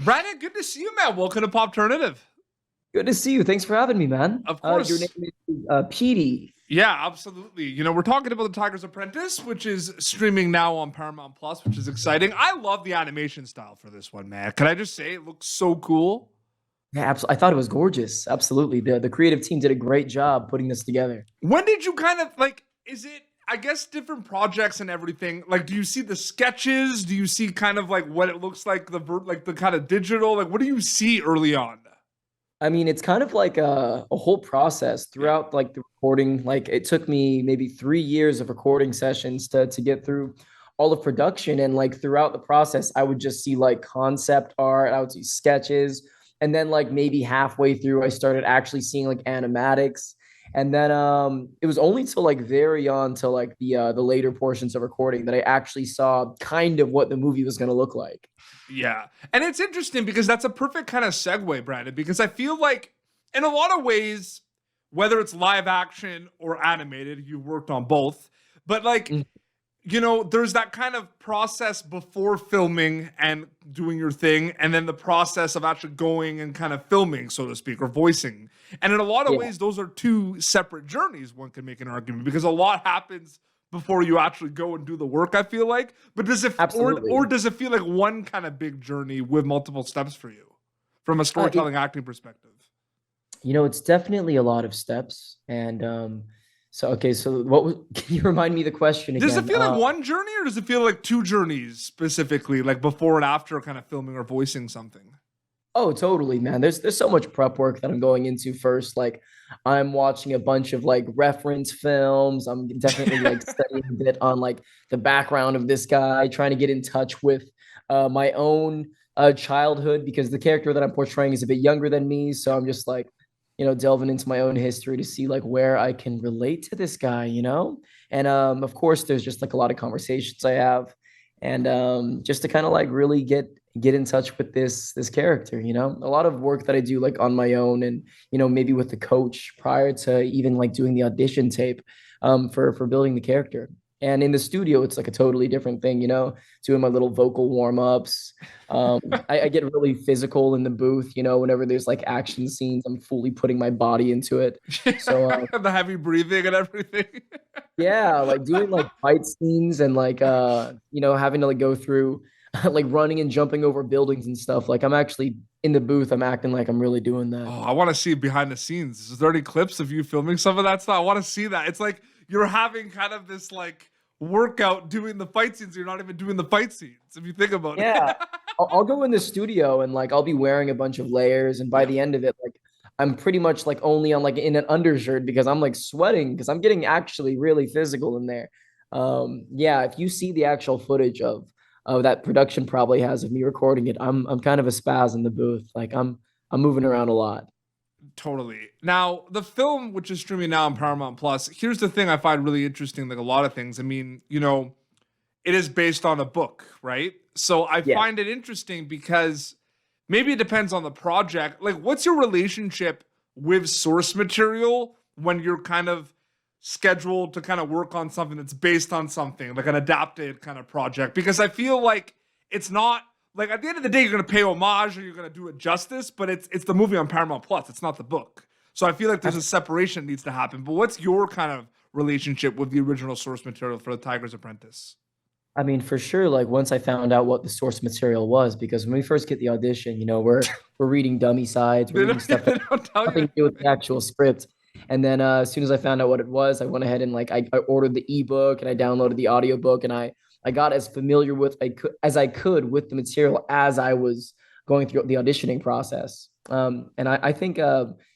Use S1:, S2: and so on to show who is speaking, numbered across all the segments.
S1: Brandon, good to see you, man. Welcome to Pop Alternative.
S2: Good to see you. Thanks for having me, man.
S1: Of
S2: Your
S1: course.
S2: name is Petey.
S1: Yeah, absolutely. We're talking about The Tiger's Apprentice, which is streaming now on Paramount Plus, which is exciting. I love the animation style for this one, man. Can I just say it looks so cool?
S2: Yeah, absolutely. I thought it was gorgeous. Absolutely. The creative team did a great job putting this together.
S1: When did you kind of like, is it, I guess, different projects and everything? Like, do you see the sketches? Do you see kind of like what it looks like, like the kind of digital? Like, what do you see early on?
S2: I mean, it's kind of like a whole process
S1: Yeah.
S2: throughout like the recording. Like it took me maybe 3 years of recording sessions to get through all of production. And like throughout the process, I would just see like concept art, I would see sketches. And then like maybe halfway through, I started actually seeing like animatics. And then it was only till like very on to like the later portions of recording that I actually saw kind of what the movie was gonna look like.
S1: Yeah. And it's interesting because that's a perfect kind of segue, Brandon, because I feel like in a lot of ways, whether it's live action or animated, you've worked on both, but like,
S2: Mm.
S1: there's that kind of process before filming and doing your thing, and then the process of actually going and kind of filming, so to speak, or voicing. And in a lot of
S2: Yeah,
S1: ways, those are two separate journeys, one can make an argument, because a lot happens before you actually go and do the work, I feel like. But does it, or
S2: absolutely.
S1: does it feel like one kind of big journey with multiple steps for you from a
S2: It
S1: storytelling acting perspective?
S2: it's definitely a lot of steps. And so okay, so what was can you remind me the question
S1: Does it
S2: again?
S1: feel like one journey, or does it feel like two journeys specifically, like before and after kind of filming or voicing something?
S2: Oh, totally, man. There's so much prep work that I'm going into first. Like I'm watching a bunch of like reference films. I'm definitely like studying a bit on like the background of this guy, trying to get in touch with my own childhood because the character that I'm portraying is a bit younger than me. So I'm just like, delving into my own history to see like where I can relate to this guy. And of course, there's just like a lot of conversations I have, and just to kind of like really get in touch with this character. A lot of work that I do like on my own, and maybe with the coach prior to even like doing the audition tape for building the character. And in the studio it's like a totally different thing, doing my little vocal warm-ups. um I get really physical in the booth, whenever there's like action scenes, I'm fully putting my body into it. So
S1: The heavy breathing and everything.
S2: yeah, like doing like fight scenes and like having to like go through like running and jumping over buildings and stuff. Like I'm actually in the booth, I'm acting like I'm really doing that.
S1: Oh, I want to see behind the scenes. Is there any clips of you filming some of that stuff? I want to see that. It's like you're having kind of this like workout doing the fight scenes. You're not even doing the fight scenes if you think about it.
S2: Yeah. I'll go in the studio and like I'll be wearing a bunch of layers, and by
S1: Yep.
S2: the end of it, like I'm pretty much like only on like in an undershirt because I'm like sweating because I'm getting actually really physical in there. Yeah, if you see the actual footage of that production probably has of me recording it, I'm kind of a spaz in the booth. Like I'm moving around a lot.
S1: Totally. Now, the film, which is streaming now on Paramount Plus, here's the thing I find really interesting, like a lot of things. I mean, it is based on a book, right? So I
S2: Yeah.
S1: find it interesting because maybe it depends on the project. Like, what's your relationship with source material when you're kind of scheduled to kind of work on something that's based on something, like an adapted kind of project? Because I feel like it's not like at the end of the day, you're gonna pay homage or you're gonna do it justice, but it's the movie on Paramount Plus. It's not the book. So I feel like there's a separation that needs to happen. But what's your kind of relationship with the original source material for The Tiger's Apprentice?
S2: I mean, for sure, like once I found out what the source material was, because when we first get the audition, we're reading dummy sides, we're
S1: They
S2: reading
S1: don't,
S2: stuff that
S1: they don't tell you
S2: nothing to do with
S1: anything.
S2: the actual script. And then as soon as I found out what it was, I went ahead and like I ordered the ebook and I downloaded the audiobook, and I got as familiar with I could with the material as I was going through the auditioning process. And I think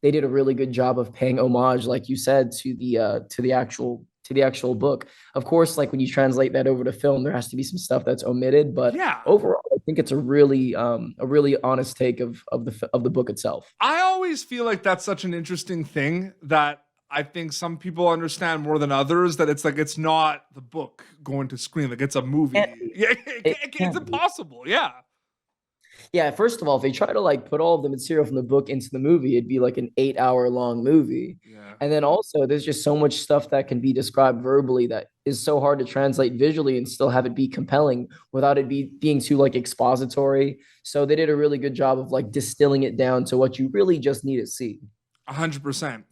S2: they did a really good job of paying homage, like you said, to the actual book. Of course, like when you translate that over to film, there has to be some stuff that's omitted, but
S1: Yeah.
S2: overall, I think it's a really honest take of the book itself.
S1: I always feel like that's such an interesting thing that I think some people understand more than others, that it's like it's not the book going to screen, like it's a
S2: Can't
S1: movie.
S2: be.
S1: Yeah,
S2: It
S1: it's
S2: can't be.
S1: impossible. Yeah.
S2: Yeah, first of all, if they try to like put all of the material from the book into the movie, it'd be like an 8 hour long movie.
S1: Yeah.
S2: And then also, there's just so much stuff that can be described verbally that is so hard to translate visually and still have it be compelling without it being too like expository. So they did a really good job of like distilling it down to what you really just need to see.
S1: 100%.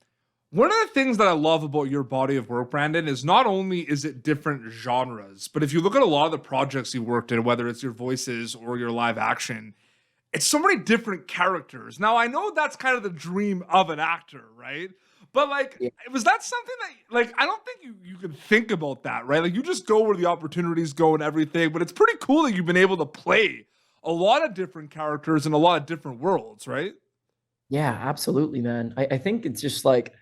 S1: One of the things that I love about your body of work, Brandon, is not only is it different genres, but if you look at a lot of the projects you worked in, whether it's your voices or your live action, it's so many different characters. Now, I know that's kind of the dream of an actor, right? But like,
S2: Yeah.
S1: was that something that like I don't think you can think about that, right? Like you just go where the opportunities go and everything, but it's pretty cool that you've been able to play a lot of different characters in a lot of different worlds, right?
S2: Yeah, absolutely, man. I think it's just like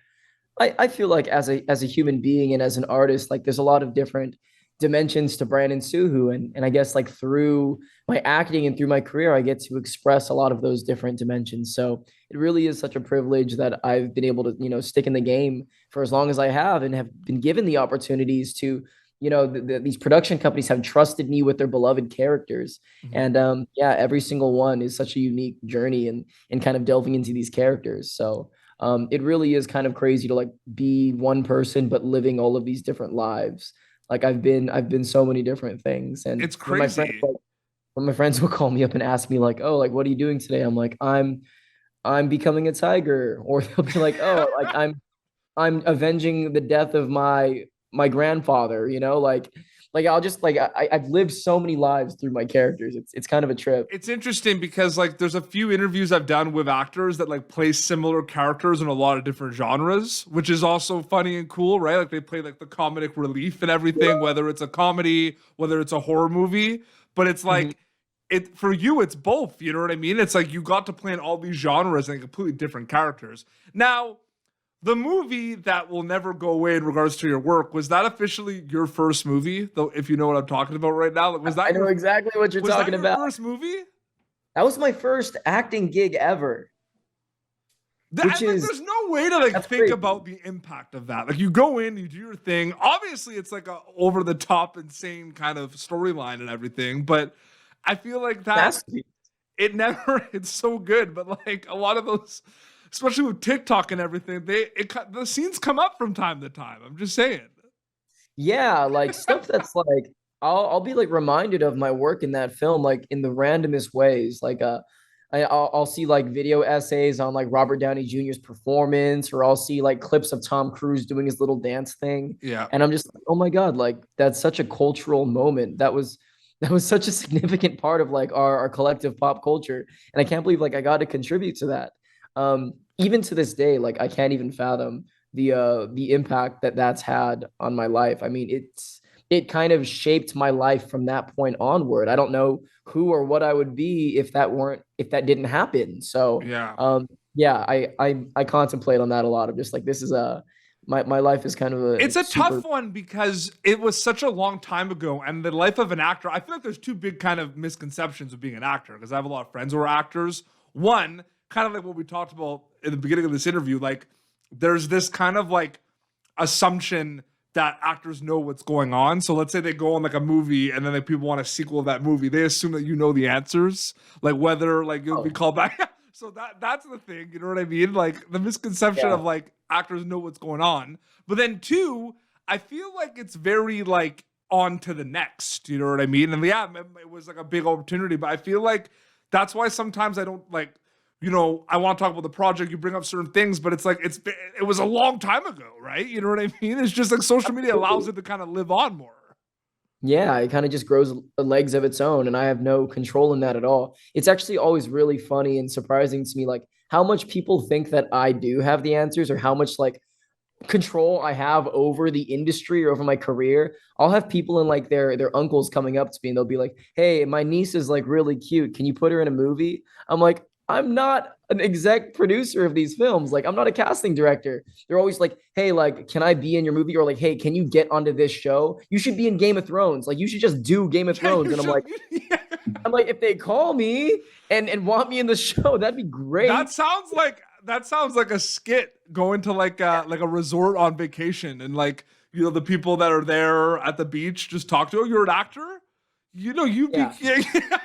S2: I feel like as a human being and as an artist, like there's a lot of different dimensions to Brandon Soo Hoo. And I guess like through my acting and through my career, I get to express a lot of those different dimensions. So it really is such a privilege that I've been able to, stick in the game for as long as I have and have been given the opportunities to, these production companies have trusted me with their beloved characters.
S1: Mhm.
S2: And yeah, every single one is such a unique journey and kind of delving into these characters. So it really is kind of crazy to like be one person but living all of these different lives. Like I've been so many different things. And
S1: It's crazy.
S2: when my friends will call me up and ask me like, "Oh, like what are you doing today?" I'm like, I'm becoming a tiger," or they'll be like, "Oh, like I'm avenging the death of my grandfather," like I'll just like I've lived so many lives through my characters. It's kind of a trip.
S1: It's interesting because like there's a few interviews I've done with actors that like play similar characters in a lot of different genres, which is also funny and cool, right? Like they play like the comedic relief and everything, whether it's a comedy, whether it's a horror movie, but it's
S2: Mhm.
S1: like it for you it's both, you know what I mean? It's like you got to play in all these genres and completely different characters. Now, the movie that will never go away in regards to your work, was that officially your first movie? Though if you know what I'm talking about right now, like,
S2: I know exactly what you're
S1: was that
S2: talking
S1: your
S2: about.
S1: first movie?
S2: That was my first acting gig ever, which
S1: Like,
S2: is
S1: there's no way to like
S2: that's
S1: think
S2: crazy.
S1: about the impact of that. Like, you go in, you do your thing. Obviously, it's like a over the top, insane kind of storyline and everything. But I feel like that
S2: Masterpiece.
S1: it never. It's so good, but like a lot of those, especially with TikTok and everything, the scenes come up from time to time. I'm just saying.
S2: Yeah, like stuff that's like I'll be like reminded of my work in that film like in the randomest ways. Like I'll see like video essays on like Robert Downey Jr.'s performance, or I'll see like clips of Tom Cruise doing his little dance thing.
S1: Yeah.
S2: And I'm just like, oh my God, like that's such a cultural moment. That was such a significant part of like our collective pop culture. And I can't believe like I got to contribute to that. Even to this day, like I can't even fathom the impact that that's had on my life. I mean, it kind of shaped my life from that point onward. I don't know who or what I would be if that didn't happen. So
S1: Yeah.
S2: yeah, I contemplate on that a lot of just like this is a my life is kind of a
S1: It's a
S2: super
S1: tough one because it was such a long time ago, and the life of an actor. I feel like there's two big kind of misconceptions of being an actor because I have a lot of friends who are actors. One, kind of like what we talked about in the beginning of this interview, like there's this kind of like assumption that actors know what's going on. So let's say they go on like a movie and then like people want a sequel of that movie. They assume that you know the answers, like whether like you'll be
S2: oh,
S1: called back. So that's the thing, you know what I mean? Like the misconception
S2: yeah.
S1: of like actors know what's going on. But then two, I feel like it's very like on to the next, you know what I mean? And yeah, it was like a big opportunity, but I feel like that's why sometimes I don't like, I want to talk about the project. You bring up certain things, but it's like it was a long time ago, right? You know what I mean? It's just like social media allows it to kind of live on more.
S2: Yeah, it kind of just grows legs of its own, and I have no control in that at all. It's actually always really funny and surprising to me, like how much people think that I do have the answers, or how much like control I have over the industry or over my career. I'll have people and like their uncles coming up to me and they'll be like, "Hey, my niece is like really cute. Can you put her in a movie?" I'm like, "I'm not an exec producer of these films. Like, I'm not a casting director." They're always like, "Hey, like, can I be in your movie?" Or like, "Hey, can you get onto this show? You should be in Game of Thrones. Like, you should just do Game of
S1: Yeah,
S2: Thrones."
S1: you
S2: And
S1: should. Yeah.
S2: I'm like, if they call me and want me in the show, that'd be
S1: That
S2: great.
S1: sounds like a skit going to like a resort on vacation and like the people that are there at the beach just talk to, oh, you're an actor, you'd be
S2: Yeah.
S1: yeah.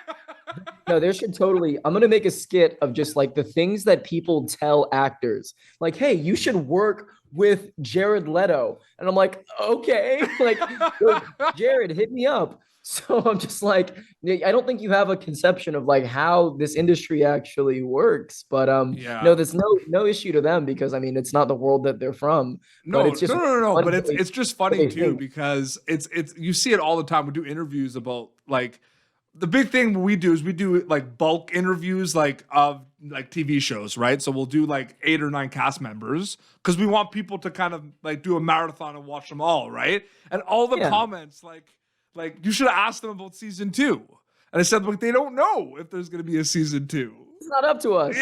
S2: No, there should totally. I'm gonna make a skit of just like the things that people tell actors. Like, hey, you should work with Jared Leto. And I'm like, okay, like, yo, Jared, hit me up. So I'm just like, I don't think you have a conception of like how this industry actually works. But no,
S1: Yeah.
S2: there's no issue to them because I mean it's not the world that they're from, but
S1: No,
S2: it's
S1: no,
S2: just
S1: no, no, no.
S2: fun
S1: But
S2: what
S1: it's just
S2: what
S1: funny
S2: they
S1: too
S2: think.
S1: because it's you see it all the time. We do interviews about like the big thing we do is we do like bulk interviews like of like TV shows, right? So we'll do like 8 or 9 cast members because we want people to kind of like do a marathon and watch them all, right? And all the
S2: Yeah,
S1: comments like you should have asked them about season 2. And I said like they don't know if there's going to be a season 2.
S2: it's not up to us.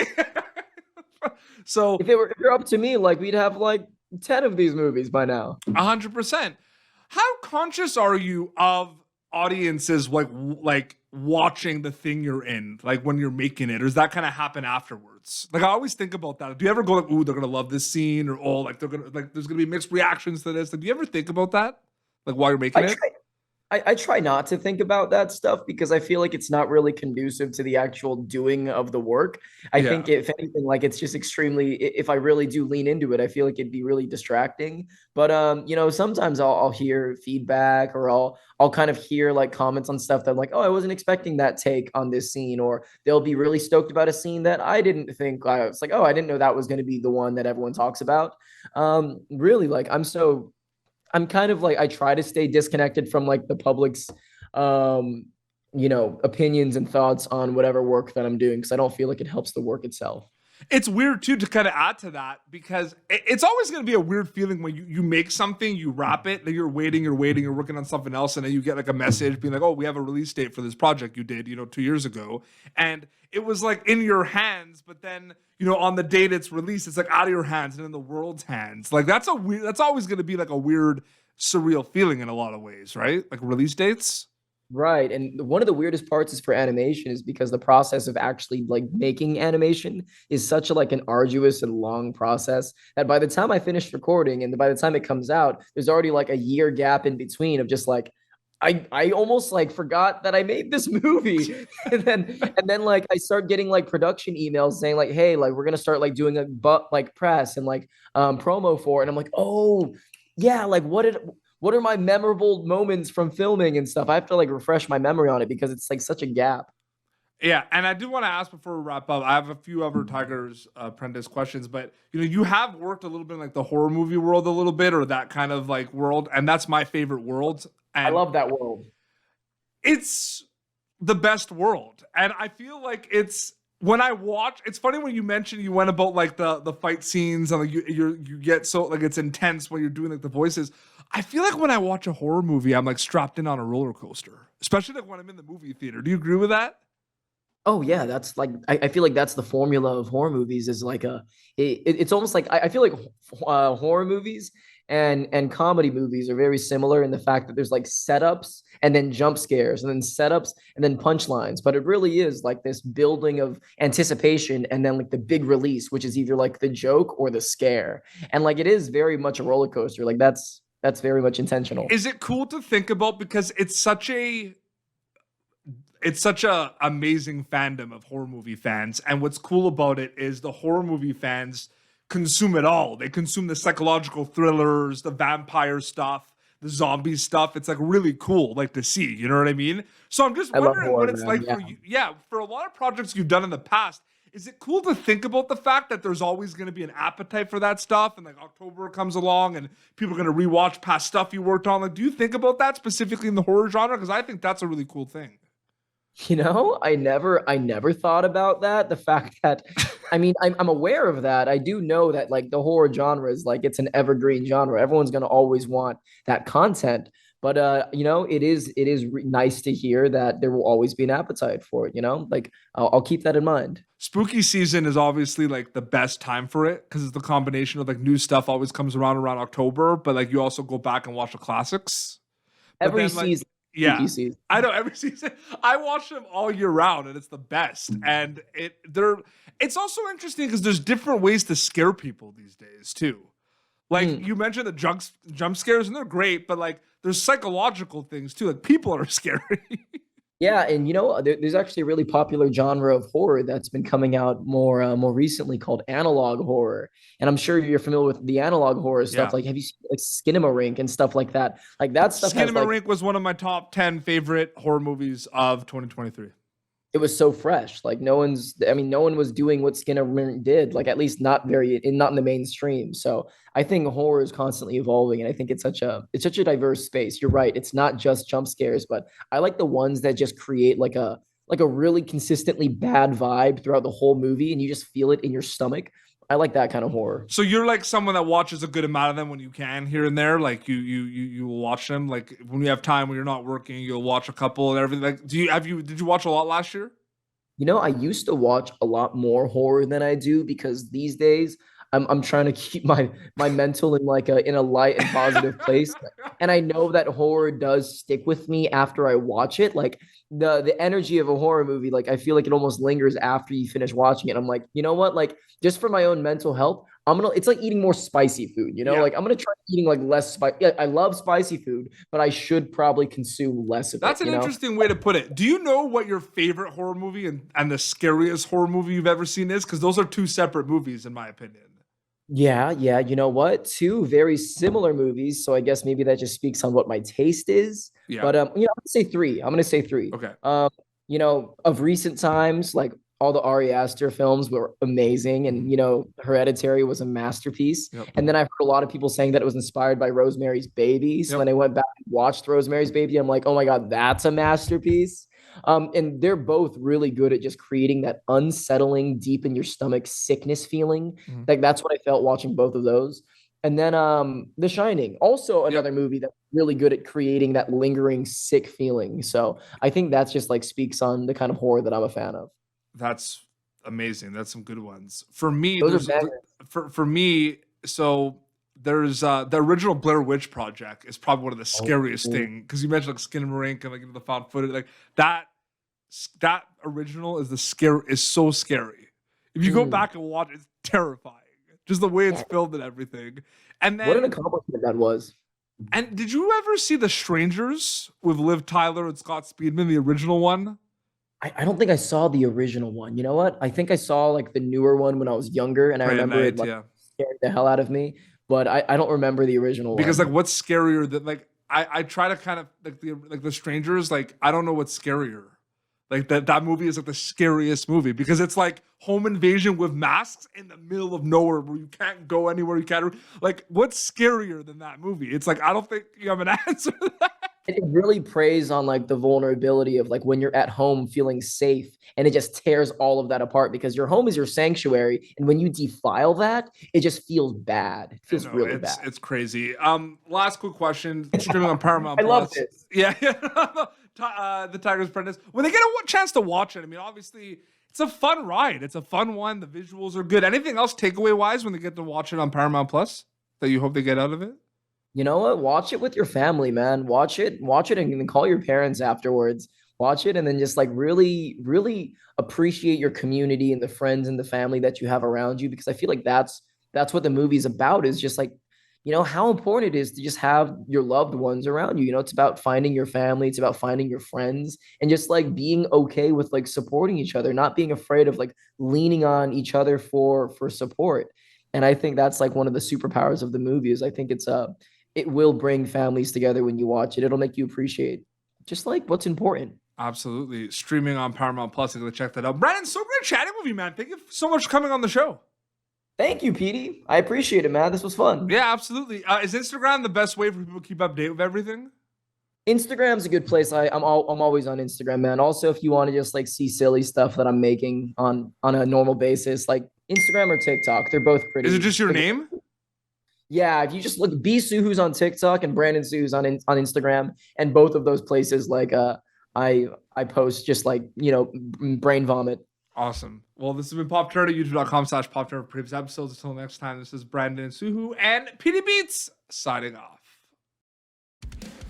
S1: So
S2: If it were up to me, like we'd have like 10 of these movies by now.
S1: 100%. How conscious are you of audiences like watching the thing you're in, like when you're making it, or does that kind of happen afterwards? Like I always think about that. Do you ever go like, "Ooh, they're gonna love this scene," or "Oh, like they're gonna like there's gonna be mixed reactions to this"? Like, do you ever think about that, like while you're making
S2: I
S1: it?
S2: try I try not to think about that stuff because I feel like it's not really conducive to the actual doing of the work. I
S1: Yeah.
S2: think if anything, like it's just extremely, if I really do lean into it, I feel like it'd be really distracting. But sometimes I'll hear feedback or I'll kind of hear like comments on stuff that I'm like, oh, I wasn't expecting that take on this scene, or they'll be really stoked about a scene that I didn't think I was like, oh, I didn't know that was going to be the one that everyone talks about. Really, like I'm kind of like I try to stay disconnected from like the public's opinions and thoughts on whatever work that I'm doing because I don't feel like it helps the work itself.
S1: It's weird too to kind of add to that because it's always going to be a weird feeling when you make something, you wrap it, then you're waiting, you're working on something else, and then you get like a message being like, "Oh, we have a release date for this project you did, 2 years ago," and it was like in your hands, but then on the date it's released, it's like out of your hands and in the world's hands. Like that's a weird. That's always going to be like a weird, surreal feeling in a lot of ways, right? Like release dates.
S2: Right. And one of the weirdest parts is for animation is because the process of actually like making animation is such a like an arduous and long process that by the time I finish recording and by the time it comes out, there's already like a year gap in between of just like I almost like forgot that I made this movie. And then like I start getting like production emails saying like, hey, like we're gonna start like doing a like press and like promo for it. And I'm like, oh yeah, like what are my memorable moments from filming and stuff? I have to like refresh my memory on it because it's like such a gap.
S1: Yeah, and I do want to ask before we wrap up. I have a few other Tigers Apprentice questions, but you have worked a little bit in like the horror movie world a little bit, or that kind of like world, and that's my favorite world.
S2: I
S1: And
S2: love that world.
S1: it's the best world. And I feel like it's when I watch, it's funny when you mentioned you went about like the fight scenes and like you get so like it's intense when you're doing like the voices. I feel like when I watch a horror movie, I'm like strapped in on a roller coaster, especially like when I'm in the movie theater. Do you agree with that?
S2: Oh yeah, that's like I feel like that's the formula of horror movies is like it's almost like I feel like horror movies and comedy movies are very similar in the fact that there's like setups and then jump scares and then setups and then punchlines, but it really is like this building of anticipation and then like the big release, which is either like the joke or the scare, and like it is very much a roller coaster. Like that's very much intentional.
S1: Is it cool to think about because it's such a amazing fandom of horror movie fans, and what's cool about it is the horror movie fans consume it all. They consume the psychological thrillers, the vampire stuff, the zombie stuff. It's like really cool like to see, you know what I mean? So I'm just
S2: I love
S1: wondering what
S2: horror,
S1: it's
S2: man.
S1: like
S2: Yeah.
S1: for you. Yeah, for a lot of projects you've done in the past, is it cool to think about the fact that there's always going to be an appetite for that stuff, and like October comes along and people are going to rewatch past stuff you worked on? Like, do you think about that specifically in the horror genre? Because I think that's a really cool thing.
S2: I never thought about that. The fact that, I mean, I'm aware of that. I do know that like the horror genre is like it's an evergreen genre. Everyone's gonna always want that content. But it is nice to hear that there will always be an appetite for it. Like I'll keep that in mind.
S1: Spooky season is obviously like the best time for it because it's the combination of like new stuff always comes around October, but like you also go back and watch the classics. But
S2: Every
S1: then like
S2: season,
S1: yeah,
S2: spooky season.
S1: I know every season I watch them all year round and it's the best. And it's also interesting because there's different ways to scare people these days too. Like
S2: Mm.
S1: you mentioned the jump scares and they're great, but like there's psychological things too. Like people are scary.
S2: Yeah, and there's actually a really popular genre of horror that's been coming out more recently called analog horror. And I'm sure you're familiar with the analog horror stuff.
S1: Yeah.
S2: Like, have you seen like Skinamarink and stuff like that? Like that stuff has like
S1: Skinamarink was one of my top 10 favorite horror movies of 2023.
S2: it was so fresh. Like no one was doing what Skinner did, like at least not in the mainstream. So I think horror is constantly evolving, and I think it's such a diverse space. You're right. It's not just jump scares, but I like the ones that just create like a really consistently bad vibe throughout the whole movie, and you just feel it in your stomach. I like that kind of horror.
S1: So you're like someone that watches a good amount of them when you can here and there. Like you will watch them. Like when you have time when you're not working, you'll watch a couple and everything. Like did you watch a lot last year?
S2: I used to watch a lot more horror than I do because these days I'm trying to keep my mental in a light and positive place. And I know that horror does stick with me after I watch it. Like the energy of a horror movie, like I feel like it almost lingers after you finish watching it. I'm like, you know what? Like just for my own mental health, it's like eating more spicy food,
S1: Yeah.
S2: Like I'm gonna try eating like less spicy. Yeah, I love spicy food, but I should probably consume less of
S1: That's
S2: it,
S1: an interesting way to put it. Do you know what your favorite horror movie and the scariest horror movie you've ever seen is? Because those are two separate movies, in my opinion.
S2: Yeah, yeah. You know what? Two very similar movies. So I guess maybe that just speaks on what my taste is.
S1: Yeah.
S2: But I'm gonna say three. I'm gonna say three.
S1: Okay.
S2: Of recent times, like all the Ari Aster films were amazing, and Hereditary was a masterpiece.
S1: Yep.
S2: And then I've heard a lot of people saying that it was inspired by Rosemary's Baby. So
S1: Yep.
S2: when I went back and watched Rosemary's Baby, I'm like, oh my God, that's a masterpiece. And they're both really good at just creating that unsettling, deep in your stomach sickness feeling.
S1: Mhm.
S2: Like that's what I felt watching both of those. And then The Shining, also another movie that's really good at creating that lingering sick feeling. So I think that's just like speaks on the kind of horror that I'm a fan of.
S1: That's amazing. That's some good ones. For me,
S2: Those are
S1: for me, so there's the original Blair Witch Project is probably one of the scariest thing because you mentioned like Skinamarink and like the found footage like that original is so scary. If you go back and watch it, it's terrifying. Just the way it's filmed and everything. And then
S2: what an accomplishment that was.
S1: And did you ever see The Strangers with Liv Tyler and Scott Speedman, the original one?
S2: I don't think I saw the original one. You know what? I think I saw like the newer one when I was younger, and I remember it like scaring the hell out of me. But I don't remember the original
S1: because
S2: one.
S1: like what's scarier than like I try to kind of like the Strangers, like I don't know what's scarier. Like that movie is like the scariest movie because it's like home invasion with masks in the middle of nowhere where you can't go anywhere. You can't like what's scarier than that movie? It's like I don't think you have an answer to that.
S2: It really preys on like the vulnerability of like when you're at home feeling safe, and it just tears all of that apart because your home is your sanctuary, and when you defile that, it just feels bad. It feels really bad.
S1: It's crazy. Last quick question. Streaming on Paramount
S2: I
S1: Plus.
S2: love this.
S1: Yeah. The Tiger's Apprentice. When they get a chance to watch it, I mean, obviously it's a fun ride. It's a fun one. The visuals are good. Anything else takeaway wise when they get to watch it on Paramount Plus that you hope they get out of it?
S2: You know what? Watch it with your family, man. Watch it, and then call your parents afterwards. Watch it, and then just like really, really appreciate your community and the friends and the family that you have around you, because I feel like that's what the movie's about. Is just like, how important it is to just have your loved ones around you. It's about finding your family, it's about finding your friends, and just like being okay with like supporting each other, not being afraid of like leaning on each other for support. And I think that's like one of the superpowers of the movie. Is I think it will bring families together when you watch it. It'll make you appreciate just like what's important.
S1: Absolutely. Streaming on Paramount Plus. I'm going to check that out. Brandon, so great chatting with you, man. Thank you so much for coming on the show.
S2: Thank you, Petey. I appreciate it, man. This was fun.
S1: Yeah, absolutely. Is Instagram the best way for people to keep up to date with everything?
S2: Instagram's a good place. I'm always on Instagram, man. Also, if you want to just like see silly stuff that I'm making on a normal basis, like Instagram or TikTok, they're both pretty.
S1: Is it just your name?
S2: Yeah, if you just look, Soo Hoo's on TikTok and Brandon Soo's on Instagram, and both of those places, like I post just like brain vomit.
S1: Awesome. Well, this has been Pop Turner, youtube.com/Pop Turner for previous episodes. Until next time, this is Brandon Soo Hoo and PD Beats signing off.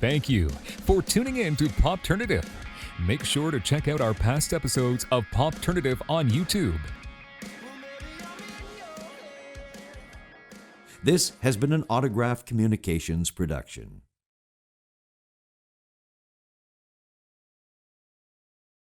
S3: Thank you for tuning in to Popternative. Make sure to check out our past episodes of Popternative on YouTube.
S4: This has been an Autograph Communications production.